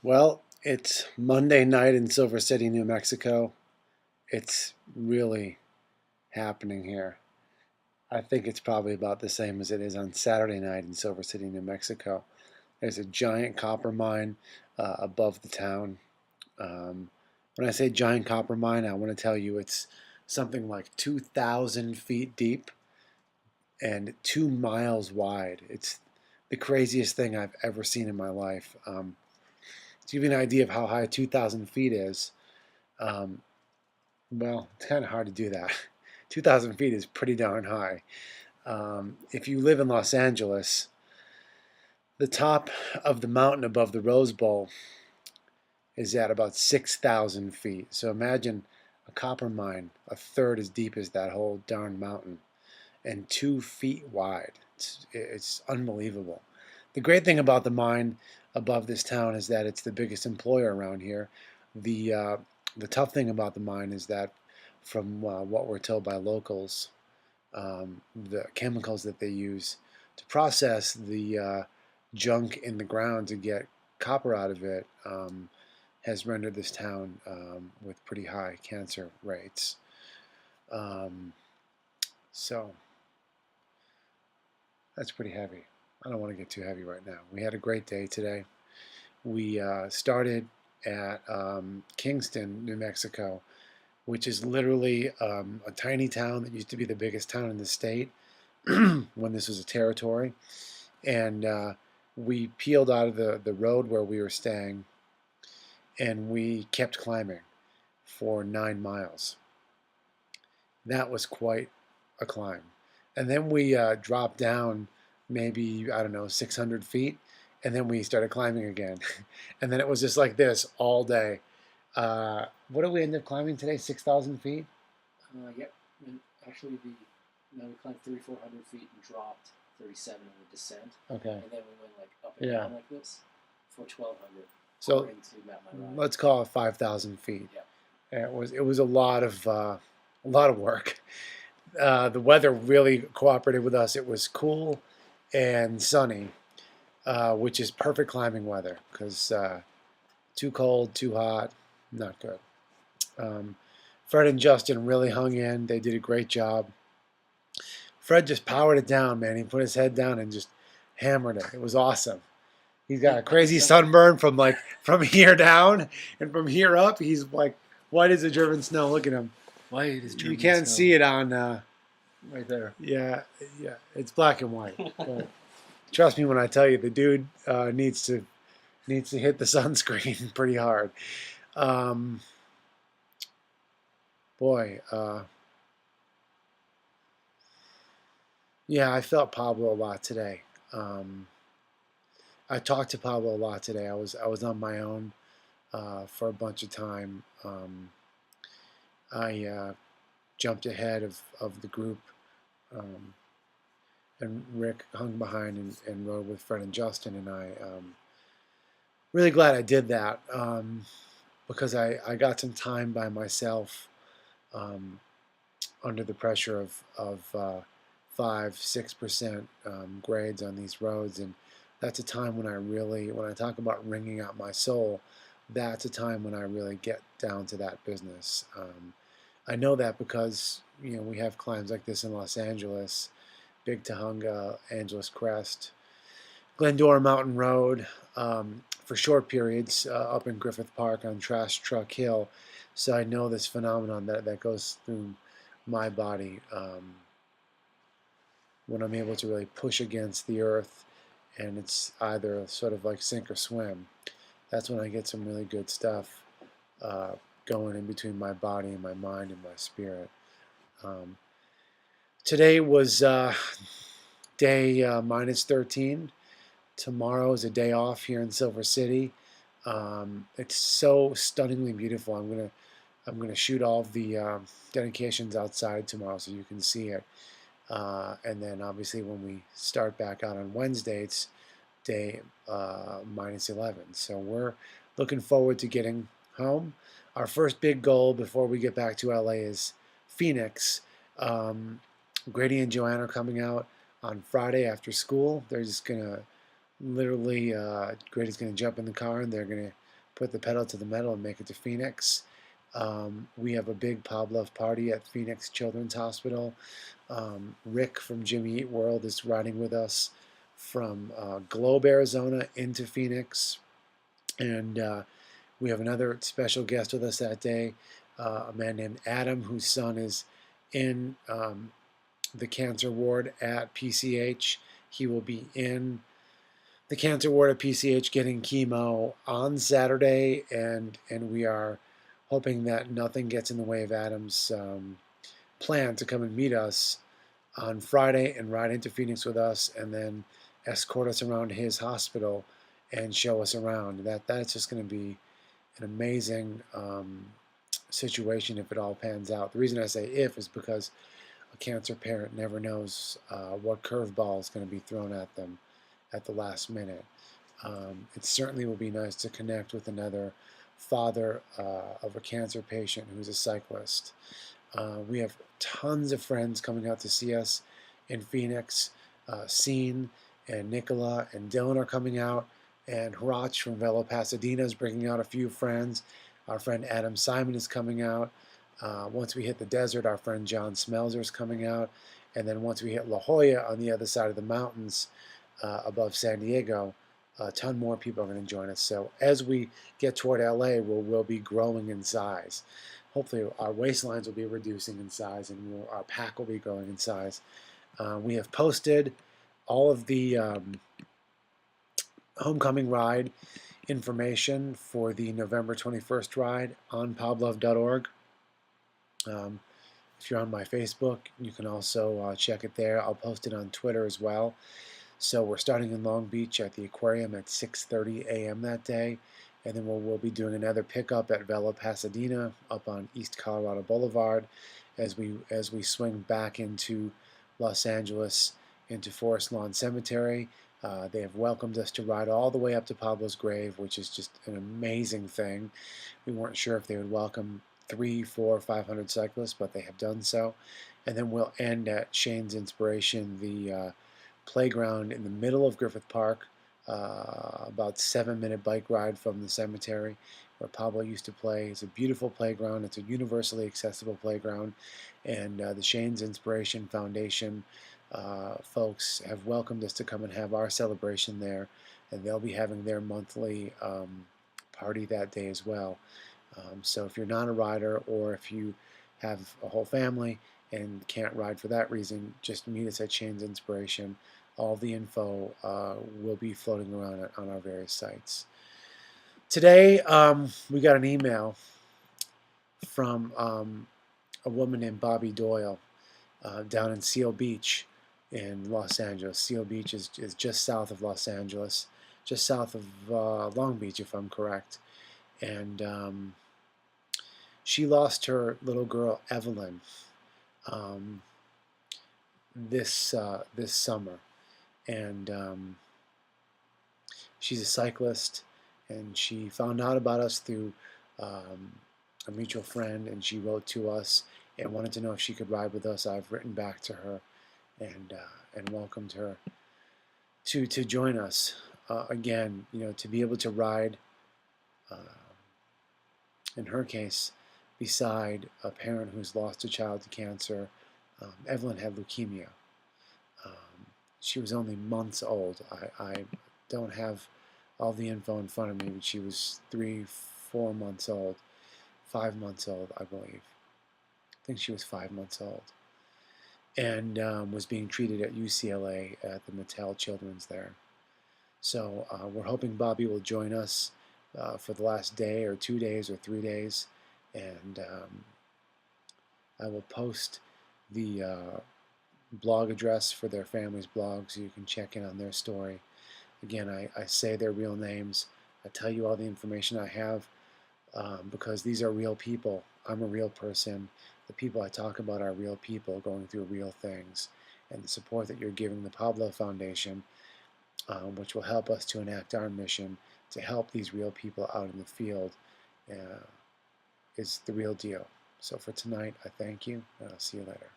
Well, it's Monday night in Silver City, New Mexico. It's really happening here. I think it's probably about the same as it is on Saturday night in Silver City, New Mexico. There's a giant copper mine above the town. When I say giant copper mine, I want to tell you it's something like 2,000 feet deep and 2 miles wide. It's the craziest thing I've ever seen in my life. To give you an idea of how high 2,000 feet is, um, well, it's kind of hard to do that. 2,000 feet is pretty darn high. If you live in Los Angeles, the top of the mountain above the Rose Bowl is at about 6,000 feet. So imagine a copper mine a third as deep as that whole darn mountain and 2 feet wide. It's unbelievable. The great thing about the mine above this town is that it's the biggest employer around here. The uh, the tough thing about the mine is that, from what we're told by locals, the chemicals that they use to process the junk in the ground to get copper out of it has rendered this town with pretty high cancer rates. Um, so that's pretty heavy. I don't want to get too heavy right now. We had a great day today. We started at Kingston, New Mexico, which is literally a tiny town that used to be the biggest town in the state when this was a territory. And we peeled out of the road where we were staying and we kept climbing for 9 miles. That was quite a climb. And then we dropped down maybe, I don't know, 600 feet. And then we started climbing again. And then it was just like this all day. What did we end up climbing today? 6,000 feet? Yep. And actually, we climbed 3,400 feet and dropped 37 in the descent, Okay. and then we went like up and Yeah. down like this for 1,200. So According to Map My Ride. let's call it 5,000 feet. Yeah. And it was a lot of work. The weather really cooperated with us. It was cool and sunny, which is perfect climbing weather because too cold, too hot, not good. Um, Fred and Justin really hung in. They did a great job. Fred just powered it down, man. He put his head down and just hammered it. It was awesome. He's got a crazy sunburn from here down, and from here up, he's like white as a driven snow. Look at him. White is German. You can't see it on. Right there. Yeah, yeah. It's black and white. But trust me when I tell you, the dude needs to hit the sunscreen pretty hard. Um, boy, yeah, I felt Pablo a lot today. Um, I talked to Pablo a lot today. I was on my own for a bunch of time. I jumped ahead of the group, um, and Rick hung behind and rode with Fred and Justin, and I really glad I did that because I got some time by myself um, under the pressure of 5-6% grades on these roads, and that's a time when I talk about wringing out my soul, that's a time when I really get down to that business. I know that because we have climbs like this in Los Angeles, Big Tahunga, Angeles Crest, Glendora Mountain Road, for short periods up in Griffith Park on Trash Truck Hill. So I know this phenomenon that goes through my body when I'm able to really push against the earth, and it's either sort of like sink or swim. That's when I get some really good stuff going in between my body and my mind and my spirit. Um, Today was day minus 13. Tomorrow is a day off here in Silver City. It's so stunningly beautiful. I'm gonna shoot all of the dedications outside tomorrow so you can see it. And then obviously when we start back out on Wednesday, it's day minus 11. So we're looking forward to getting home. Our first big goal before we get back to LA is Phoenix. Grady and Joanne are coming out on Friday after school. They're just gonna literally, Grady's gonna jump in the car and they're gonna put the pedal to the metal and make it to Phoenix. We have a big Pablove party at Phoenix Children's Hospital. Rick from Jimmy Eat World is riding with us from Globe, Arizona into Phoenix. And we have another special guest with us that day, a man named Adam, whose son is in the cancer ward at PCH. He will be in the cancer ward at PCH getting chemo on Saturday, and we are hoping that nothing gets in the way of Adam's plan to come and meet us on Friday and ride into Phoenix with us, and then escort us around his hospital and show us around. That's just going to be an amazing situation if it all pans out. The reason I say if is because a cancer parent never knows what curveball is going to be thrown at them at the last minute. It certainly will be nice to connect with another father of a cancer patient who's a cyclist. We have tons of friends coming out to see us in Phoenix. Scene and Nicola and Dylan are coming out, and Hrach from Velo Pasadena is bringing out a few friends. Our friend Adam Simon is coming out. Once we hit the desert, our friend John Smelzer is coming out. And then once we hit La Jolla on the other side of the mountains above San Diego, a ton more people are going to join us. So as we get toward LA, we'll be growing in size. Hopefully our waistlines will be reducing in size, and our pack will be growing in size. We have posted all of the homecoming ride information for the November 21st ride on pablove.org. If you're on my Facebook, you can also check it there. I'll post it on Twitter as well. So we're starting in Long Beach at the aquarium at 6:30 a.m. that day, and then we'll be doing another pickup at Velo Pasadena up on East Colorado Boulevard as we swing back into Los Angeles into Forest Lawn Cemetery. They have welcomed us to ride all the way up to Pablo's grave, which is just an amazing thing. We weren't sure if they would welcome 300, 400, 500 cyclists, but they have done so. And then we'll end at Shane's Inspiration, the playground in the middle of Griffith Park, about 7-minute bike ride from the cemetery where Pablo used to play. It's a beautiful playground. It's a universally accessible playground, and the Shane's Inspiration Foundation folks have welcomed us to come and have our celebration there, and they'll be having their monthly party that day as well. So if you're not a rider, or if you have a whole family and can't ride for that reason, just meet us at Shane's Inspiration. All the info will be floating around on our various sites. Today, we got an email from a woman named Bobby Doyle down in Seal Beach in Los Angeles. Seal Beach is just south of Los Angeles, just south of Long Beach, if I'm correct. And she lost her little girl, Evelyn, this summer. And she's a cyclist, and she found out about us through a mutual friend, and she wrote to us and wanted to know if she could ride with us. I've written back to her and welcomed her to join us again. To be able to ride, in her case, beside a parent who's lost a child to cancer. Evelyn had leukemia. She was only months old. I don't have all the info in front of me, but she was 3-4 months old, 5 months old, I believe. I think she was 5 months old, and was being treated at UCLA at the Mattel Children's there. So we're hoping Bobby will join us for the last day or 2 days or 3 days, and I will post the blog address for their family's blog so you can check in on their story. Again, I say their real names. I tell you all the information I have because these are real people. I'm a real person. The people I talk about are real people going through real things. And the support that you're giving the Pablove Foundation, which will help us to enact our mission to help these real people out in the field, is the real deal. So for tonight, I thank you, and I'll see you later.